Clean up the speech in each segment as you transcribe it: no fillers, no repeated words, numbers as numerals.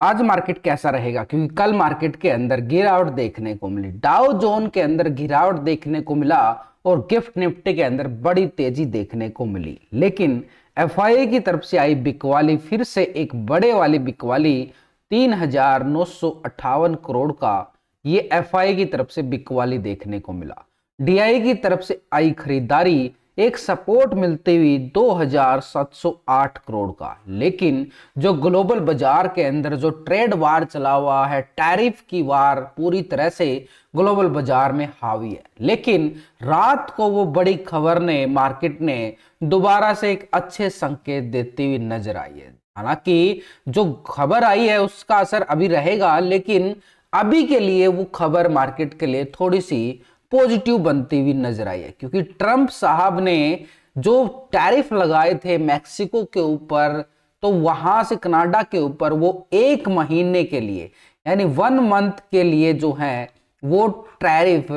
आज मार्केट कैसा रहेगा, क्योंकि कल मार्केट के अंदर गिरावट देखने को मिली। डाउ जोन के अंदर गिरावट देखने को मिला और गिफ्ट निफ्टी के अंदर बड़ी तेजी देखने को मिली। लेकिन एफआईआई की तरफ से आई बिकवाली, फिर से एक बड़े वाली बिकवाली 3,958 करोड़ का ये एफआईआई की तरफ से बिकवाली देखने को मिला। डीआई की तरफ से आई खरीदारी एक सपोर्ट मिलती हुई 2,708 करोड़ का। लेकिन जो ग्लोबल बाजार के अंदर जो ट्रेड वार चला हुआ है, टैरिफ की वार पूरी तरह से ग्लोबल बाजार में हावी है। लेकिन रात को वो बड़ी खबर ने मार्केट ने दोबारा से एक अच्छे संकेत देती हुई नजर आई है। हालांकि जो खबर आई है उसका असर अभी रहेगा, लेकिन अभी के लिए वो खबर मार्केट के लिए थोड़ी सी पॉजिटिव बनती हुई नजर आई है, क्योंकि ट्रंप साहब ने जो टैरिफ लगाए थे मैक्सिको के ऊपर, तो वहां से कनाडा के ऊपर वो एक महीने के लिए यानी 1 मंथ के लिए जो है वो टैरिफ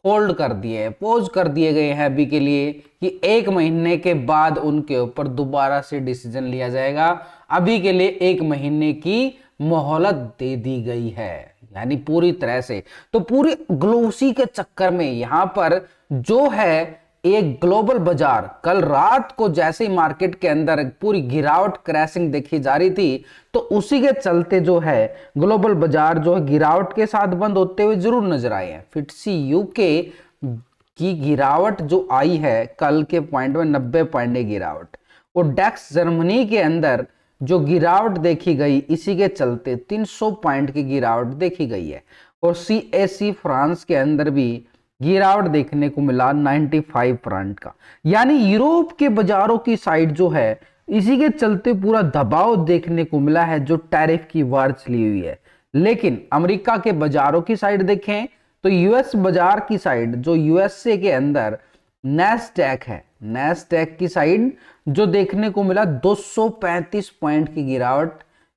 होल्ड कर दिए हैं, पोज कर दिए गए हैं अभी के लिए, कि 1 महीने के बाद उनके ऊपर दोबारा से डिसीजन लिया जाएगा। अभी के लिए 1 महीने की मोहलत दे दी गई है, यानी पूरी तरह से। तो पूरी ग्लोसी के चक्कर में यहां पर जो है एक ग्लोबल बाजार, कल रात को जैसे ही मार्केट के अंदर पूरी गिरावट क्रैशिंग देखी जा रही थी, तो उसी के चलते जो है ग्लोबल बाजार जो है गिरावट के साथ बंद होते हुए जरूर नजर आए हैं। फिट्सी यूके की गिरावट जो आई है कल के पॉइंट में 90 पॉइंट की गिरावट, और डेक्स जर्मनी के अंदर जो गिरावट देखी गई इसी के चलते 300 पॉइंट की गिरावट देखी गई है। और सीएसी फ्रांस के अंदर भी गिरावट देखने को मिला 95 पॉइंट का। यानी यूरोप के बाजारों की साइड जो है इसी के चलते पूरा दबाव देखने को मिला है जो टैरिफ की वार चली हुई है। लेकिन अमेरिका के बाजारों की साइड देखें तो यूएस बाजार की साइड, जो यूएसए के अंदर नैस्डैक है, नैस्डैक की साइड जो देखने को मिला 235 पॉइंट की गिरावट,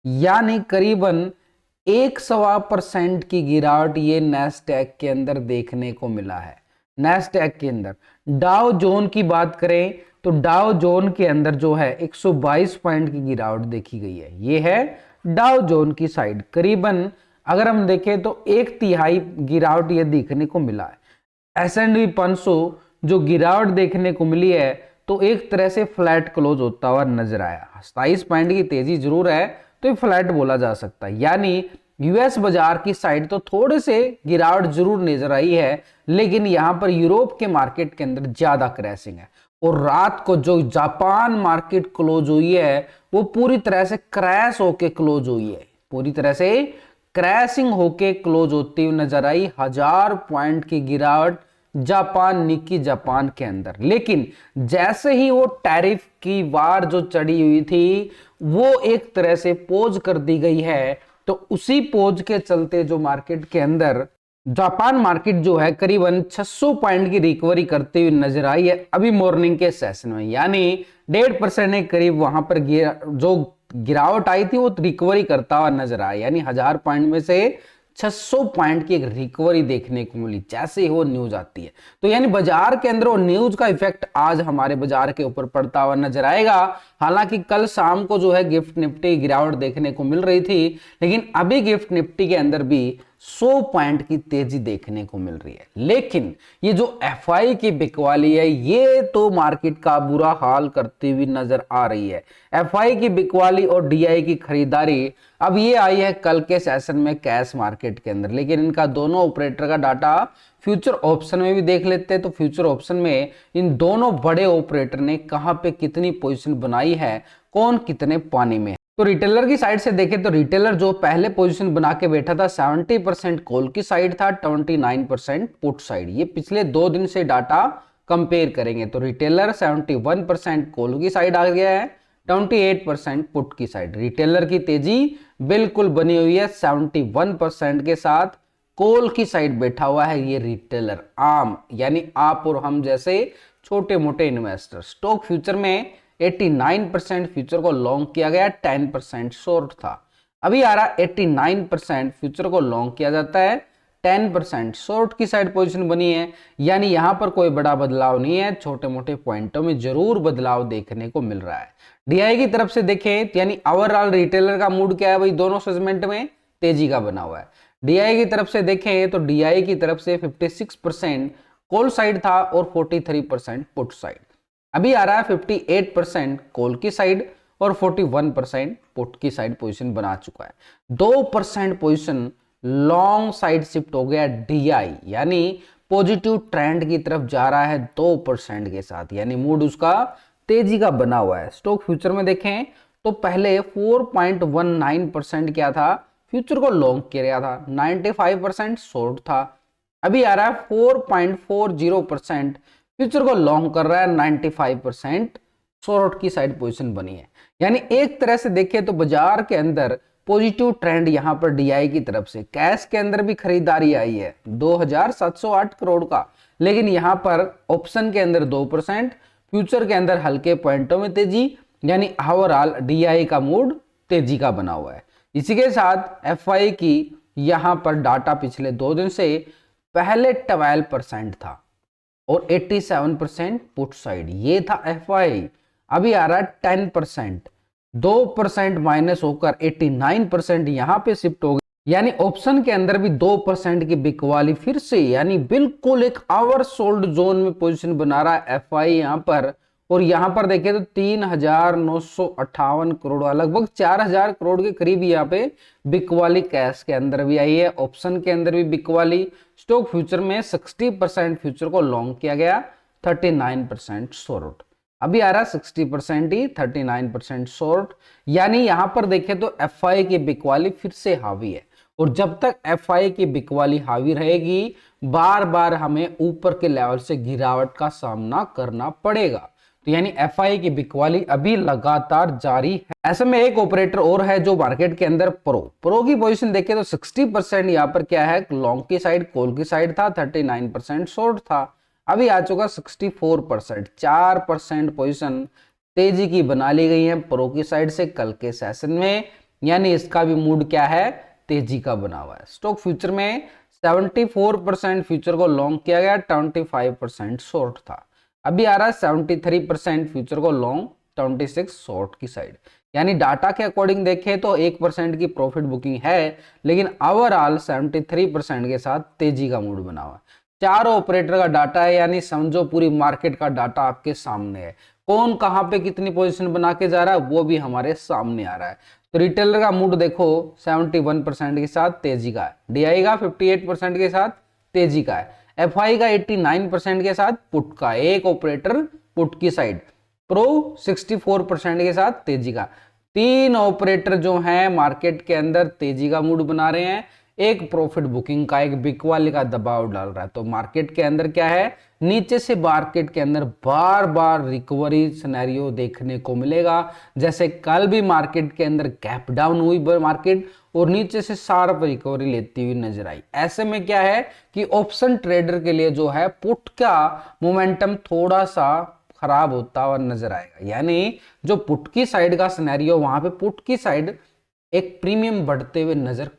यानी करीबन 1.25% की गिरावट ये नैस्डैक के अंदर देखने को मिला है। नैस्डैक के अंदर डाउ जोन की बात करें तो डाउ जोन के अंदर जो है 122 पॉइंट की गिरावट देखी गई है। ये है डाउ जोन की साइड, करीबन अगर हम देखें तो 1/3 गिरावट ये देखने को मिला है। S&P 500 जो गिरावट देखने को मिली है तो एक तरह से फ्लैट क्लोज होता हुआ नजर आया। 27 पॉइंट की तेजी जरूर है, तो ये फ्लैट बोला जा सकता है। यानी यूएस बाजार की साइड तो थोड़े से गिरावट जरूर नजर आई है, लेकिन यहां पर यूरोप के मार्केट के अंदर ज्यादा क्रैशिंग है। और रात को जो जापान मार्केट क्लोज हुई है वो पूरी तरह से क्रैश होके क्लोज हुई है, पूरी तरह से क्रैशिंग होके क्लोज होती हुई नजर आई। 1000 पॉइंट की गिरावट जापान निक्की जापान के अंदर। लेकिन जैसे ही वो टैरिफ की वार जो चढ़ी हुई थी वो एक तरह से पोज कर दी गई है, तो उसी पोज के चलते जो मार्केट के अंदर जापान मार्केट जो है करीबन 600 पॉइंट की रिकवरी करते हुए नजर आई है अभी मॉर्निंग के सेशन में। यानी 1.5% के करीब वहां पर जो गिरावट आई थी वो रिकवरी करता हुआ नजर आया। यानी 1000 पॉइंट में से 600 पॉइंट की एक रिकवरी देखने को मिली जैसे ही वो न्यूज आती है। तो यानी बाजार के अंदर वो न्यूज का इफेक्ट आज हमारे बाजार के ऊपर पड़ता हुआ नजर आएगा। हालांकि कल शाम को जो है गिफ्ट निफ्टी गिरावट देखने को मिल रही थी, लेकिन अभी गिफ्ट निफ्टी के अंदर भी 100 पॉइंट की तेजी देखने को मिल रही है। लेकिन ये जो एफआई की बिकवाली है ये तो मार्केट का बुरा हाल करती हुई नजर आ रही है। एफआई की बिकवाली और डीआई की खरीदारी अब ये आई है कल के सेशन में कैश मार्केट के अंदर, लेकिन इनका दोनों ऑपरेटर का डाटा फ्यूचर ऑप्शन में भी देख लेते हैं। तो फ्यूचर ऑप्शन में इन दोनों बड़े ऑपरेटर ने कहां पे कितनी पोजीशन बनाई है, कौन कितने पानी में है। तो रिटेलर की साइड से देखें तो रिटेलर जो पहले पोजीशन बना के बैठा था 70% कॉल की साइड था, 29% पुट साइड। ये पिछले 2 दिन से डाटा कंपेयर करेंगे तो रिटेलर 71% कॉल की साइड आ गया है, 28% पुट की साइड। रिटेलर की तेजी बिल्कुल बनी हुई है 71% के साथ, कॉल की साइड बैठा हुआ है ये रिटेलर आम, यानी आप और हम जैसे छोटे मोटे इन्वेस्टर। स्टॉक फ्यूचर में 89% फ्यूचर को लॉन्ग किया गया, 10% शॉर्ट था। अभी आ रहा 89% फ्यूचर को लॉन्ग किया जाता है, 10%, शॉर्ट की साइड पोजीशन बनी है, यानी यहां पर कोई बड़ा बदलाव नहीं है, छोटे मोटे पॉइंटों में जरूर बदलाव देखने को मिल रहा है। डीआई की तरफ से देखें यानी ओवरऑल रिटेलर का मूड क्या है भाई, दोनों सेगमेंट में तेजी का बना हुआ है। डीआई की तरफ से देखें तो डीआई की तरफ से 56% कॉल साइड था और 43% पुट साइड। अभी आ रहा है 58% कॉल की साइड और 41% पुट की साइड पोजीशन बना चुका है। 2% पोजीशन लॉन्ग साइड शिफ्ट हो गया डीआई, यानी पॉजिटिव ट्रेंड की तरफ जा रहा है 2% के साथ, यानी मूड उसका तेजी का बना हुआ है। स्टॉक फ्यूचर में देखें तो पहले 4.19% क्या था, फ्यूचर को लॉन्ग किया था, 95% शॉर्ट था। अभी आ रहा है 4.40%, फ्यूचर को लॉन्ग कर रहा है, 95% शॉर्ट की साइड पोजीशन बनी है। यानी एक तरह से देखें तो बाजार के अंदर पॉजिटिव ट्रेंड यहां पर डीआई की तरफ से, कैश के अंदर भी खरीदारी आई है 2708 करोड़ का, लेकिन यहां पर ऑप्शन के अंदर 2%, फ्यूचर के अंदर हल्के पॉइंटों में तेजी, यानी ओवरऑल डीआई का मूड तेजी का बना हुआ है। इसी के साथ एफआई की यहां पर डाटा पिछले 2 दिन से पहले 12% था और 87% पुट साइड, ये था एफआई। अभी आ रहा है 10%, 2% माइनस होकर 89% यहां पे शिफ्ट हो गया, यानी ऑप्शन के अंदर भी 2% की बिकवाली फिर से, यानी बिल्कुल एक ओवर सोल्ड जोन में पोजीशन बना रहा है एफआई यहां पर। और यहां पर देखें तो 3958 करोड़, लगभग 4000 करोड़ के करीब यहां पे बिकवाली कैश के अंदर भी आई है, ऑप्शन के अंदर भी बिकवाली। स्टॉक फ्यूचर में 60% फ्यूचर को लॉन्ग किया गया, 39% शॉर्ट। अभी आ रहा 60% ही, 39% शॉर्ट, यानी यहां पर देखें तो एफआई की बिकवाली फिर से हावी है। और जब तक एफआई की बिकवाली हावी रहेगी, बार बार हमें ऊपर के लेवल से गिरावट का सामना करना पड़ेगा। तो यानी एफआई की बिकवाली अभी लगातार जारी है। ऐसे में एक ऑपरेटर और है जो मार्केट के अंदर प्रो की पोजीशन देखें तो 60% यहां पर क्या है, लॉन्ग की साइड, कॉल की साइड था, 39% शॉर्ट था। अभी आ चुका 64%, 4% पोजीशन तेजी की बना ली गई है प्रो की साइड से कल के सेशन में, यानी इसका भी मूड क्या है, तेजी का बना हुआ है। स्टॉक फ्यूचर में 74% फ्यूचर को लॉन्ग किया गया, 25% शॉर्ट था। अभी आ रहा है 73% फ्यूचर को लॉन्ग, 26 शॉर्ट की साइड। यानी डाटा के अकॉर्डिंग देखें तो 1% की प्रॉफिट बुकिंग है, लेकिन ओवरऑल 73% के साथ तेजी का मूड बना हुआ है। चारों ऑपरेटर का डाटा है, यानी समझो पूरी मार्केट का डाटा आपके सामने है, कौन कहां पे कितनी पोजीशन बना के जा रहा है वो भी हमारे सामने आ रहा है। तो रिटेलर का मूड देखो 71% के साथ तेजी का है, डीआई का 58% के साथ तेजी का है, एफआई का 89% के साथ पुट का, एक ऑपरेटर पुट की साइड, प्रो 64% के साथ तेजी का। 3 ऑपरेटर जो हैं मार्केट के अंदर तेजी का मूड बना रहे हैं, एक प्रॉफिट बुकिंग का, एक बिकवाली का दबाव डाल रहा है। तो मार्केट के अंदर क्या है, नीचे से मार्केट के अंदर बार बार रिकवरी सिनेरियो देखने को मिलेगा। जैसे कल भी मार्केट के अंदर गैप डाउन हुई मार्केट और नीचे से शार्प रिकवरी लेती हुई नजर आई। ऐसे में क्या है कि ऑप्शन ट्रेडर के लिए जो है पुट का मोमेंटम थोड़ा सा खराब होता हुआ नजर आएगा, यानी जो पुट की साइड का सिनेरियो, वहां पे पुट की साइड एक प्रीमियम बढ़ते हुए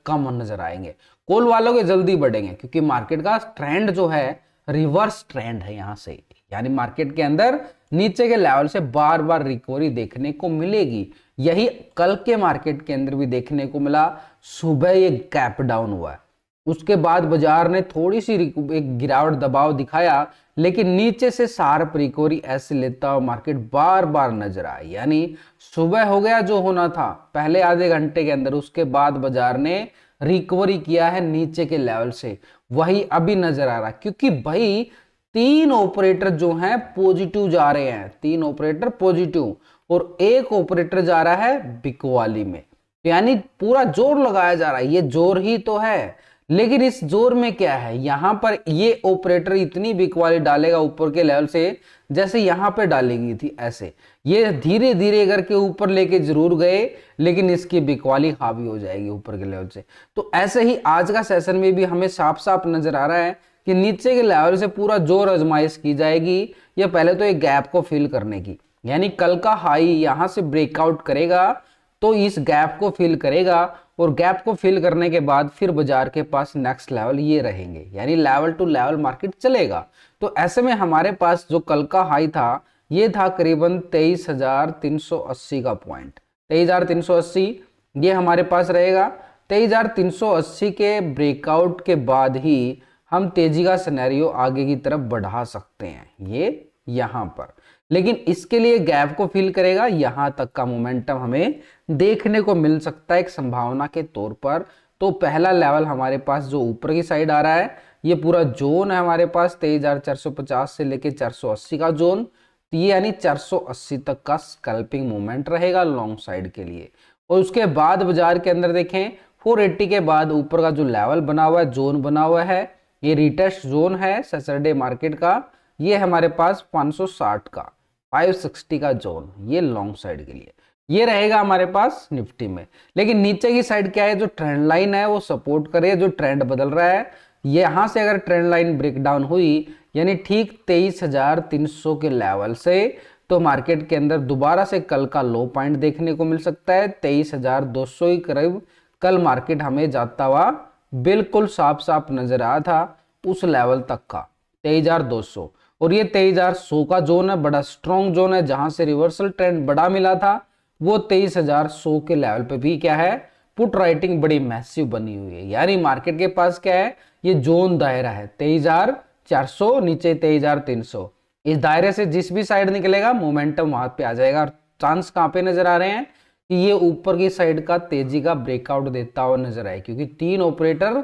कम नजर आएंगे, कॉल वालों के जल्दी बढ़ेंगे, क्योंकि मार्केट का ट्रेंड जो है रिवर्स ट्रेंड है यहां से, यानी मार्केट के अंदर नीचे के लेवल से बार बार रिकवरी देखने को मिलेगी। यही कल के मार्केट के अंदर भी देखने को मिला, सुबह ये गैप डाउन हुआ है, उसके बाद बाजार ने थोड़ी सी एक गिरावट दबाव दिखाया, लेकिन नीचे से शार्प रिकवरी ऐसे लेता हुआ मार्केट बार बार नजर आया। यानी सुबह हो गया जो होना था पहले आधे घंटे के अंदर, उसके बाद बाजार ने रिकवरी किया है नीचे के लेवल से, वही अभी नजर आ रहा, क्योंकि भाई 3 ऑपरेटर जो हैं पॉजिटिव जा रहे हैं, 3 ऑपरेटर पॉजिटिव और एक ऑपरेटर जा रहा है बिकवाली में, यानी पूरा जोर लगाया जा रहा है। ये जोर ही तो है, लेकिन इस जोर में क्या है, यहां पर ये ऑपरेटर इतनी बिकवाली डालेगा ऊपर के लेवल से जैसे यहां पे डालेगी थी, ऐसे ये धीरे धीरे करके ऊपर लेके जरूर गए, लेकिन इसकी बिकवाली हावी हो जाएगी ऊपर के लेवल से। तो ऐसे ही आज का सेशन में भी हमें साफ साफ नजर आ रहा है कि नीचे के लेवल से पूरा जोर आजमाइश की जाएगी, या पहले तो एक गैप को फिल करने की, यानी कल का हाई यहां से ब्रेकआउट करेगा तो इस गैप को फिल करेगा और गैप को फिल करने के बाद फिर बाजार के पास नेक्स्ट लेवल ये रहेंगे, यानी लेवल टू लेवल मार्केट चलेगा। तो ऐसे में हमारे पास जो कल का हाई था ये था करीबन 23,380 का पॉइंट, 23,380 ये हमारे पास रहेगा। 23,380 के ब्रेकआउट के बाद ही हम तेजी का सिनेरियो आगे की तरफ बढ़ा सकते हैं, ये यहां पर। लेकिन इसके लिए गैप को फिल करेगा, यहां तक का मोमेंटम हमें देखने को मिल सकता है एक संभावना के तौर पर। तो पहला लेवल हमारे पास जो ऊपर की साइड आ रहा है, ये पूरा जोन है हमारे पास 23,450 से लेके 480 का जोन, तो ये यानी 480 तक का स्कैल्पिंग मूवमेंट रहेगा लॉन्ग साइड के लिए। और उसके बाद बाजार के अंदर देखें 480 के बाद ऊपर का जो लेवल बना हुआ है, जोन बना हुआ है, ये रिटेस्ट जोन है सैटरडे मार्केट का, ये हमारे पास 560 का 560 का जोन, ये लॉन्ग साइड के लिए ये रहेगा हमारे पास निफ्टी में। लेकिन नीचे की साइड क्या है, जो ट्रेंड लाइन है वो सपोर्ट करे, जो ट्रेंड बदल रहा है, यहां से अगर ट्रेंड लाइन ब्रेक डाउन हुई यानी ठीक 23,300 के लेवल से, तो मार्केट के अंदर दोबारा से कल का लो पॉइंट देखने को मिल सकता है 23,200 के करीब। कल मार्केट हमें जाता हुआ बिल्कुल साफ साफ नजर आया था उस लेवल तक का 23,200, और ये 23,100 का जोन है, बड़ा स्ट्रॉन्ग जोन है, जहां से रिवर्सल ट्रेंड बड़ा मिला था। वो 23,100 के लेवल पे भी क्या है, पुट राइटिंग बड़ी मैसिव बनी हुई है, यानी मार्केट के पास क्या है, ये जोन दायरा है 23,400 नीचे 23,300, इस दायरे से जिस भी साइड निकलेगा मोमेंटम वहां पे आ जाएगा। और चांस कहां पे नजर आ रहे हैं कि ये ऊपर की साइड का तेजी का ब्रेकआउट देता हुआ नजर आए, क्योंकि 3 ऑपरेटर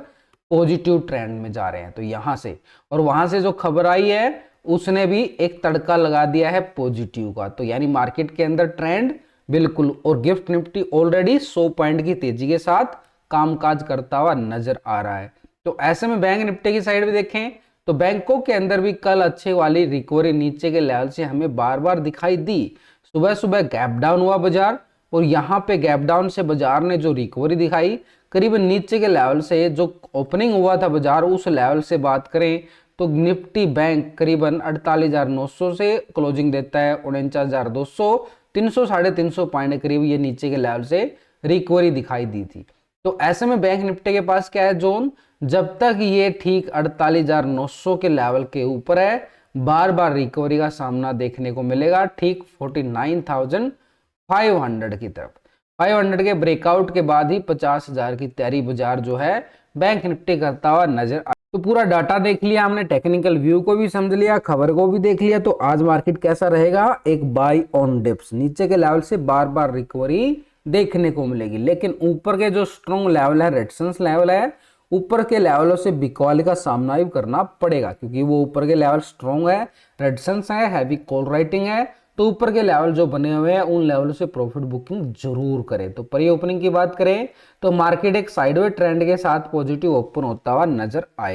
पॉजिटिव ट्रेंड में जा रहे हैं। तो यहां से और वहां से जो खबर आई है उसने भी एक तड़का लगा दिया है पॉजिटिव का, तो यानी मार्केट के अंदर ट्रेंड बिल्कुल, और गिफ्ट निफ्टी ऑलरेडी 100 पॉइंट की तेजी के साथ कामकाज करता हुआ नजर आ रहा है। तो ऐसे में बैंक निफ्टी की साइड भी देखें तो बैंकों के अंदर भी कल अच्छे वाली रिकवरी नीचे के लेवल से हमें बार बार दिखाई दी। सुबह सुबह गैप डाउन हुआ बाजार, और यहाँ पे गैप डाउन से बाजार ने जो रिकवरी दिखाई करीबन नीचे के लेवल से जो ओपनिंग हुआ था बाजार उस लेवल से बात करें तो निफ्टी बैंक करीबन 48,900 से क्लोजिंग देता है 49,200, 300 साढ़े 300 पॉइंट के करीब ये नीचे के लेवल से रिकवरी दिखाई दी थी। तो ऐसे में बैंक निफ्टी के पास क्या है जोन, जब तक ये ठीक 48,900 के लेवल के ऊपर है बार बार रिकवरी का सामना देखने को मिलेगा ठीक 49,500 की तरफ। 500 के ब्रेकआउट के बाद ही 50,000 की तैयारी बाजार जो है बैंक निफ्टी करता हुआ नजर आ। तो पूरा डाटा देख लिया हमने, टेक्निकल व्यू को भी समझ लिया, खबर को भी देख लिया। तो आज मार्केट कैसा रहेगा, एक बाय ऑन डिप्स, नीचे के लेवल से बार बार रिकवरी देखने को मिलेगी। लेकिन ऊपर के जो स्ट्रॉन्ग लेवल है, रेजिस्टेंस लेवल है, ऊपर के लेवलों से बिकवाली का सामना भी करना पड़ेगा, क्योंकि वो ऊपर के लेवल स्ट्रॉन्ग है, रेजिस्टेंस है, हैवी कॉल राइटिंग है। तो ऊपर के लेवल जो बने हुए हैं उन लेवलों से प्रॉफिट बुकिंग जरूर करें। तो प्री ओपनिंग की बात करें तो मार्केट एक साइडवे ट्रेंड के साथ पॉजिटिव ओपन होता हुआ नजर आए।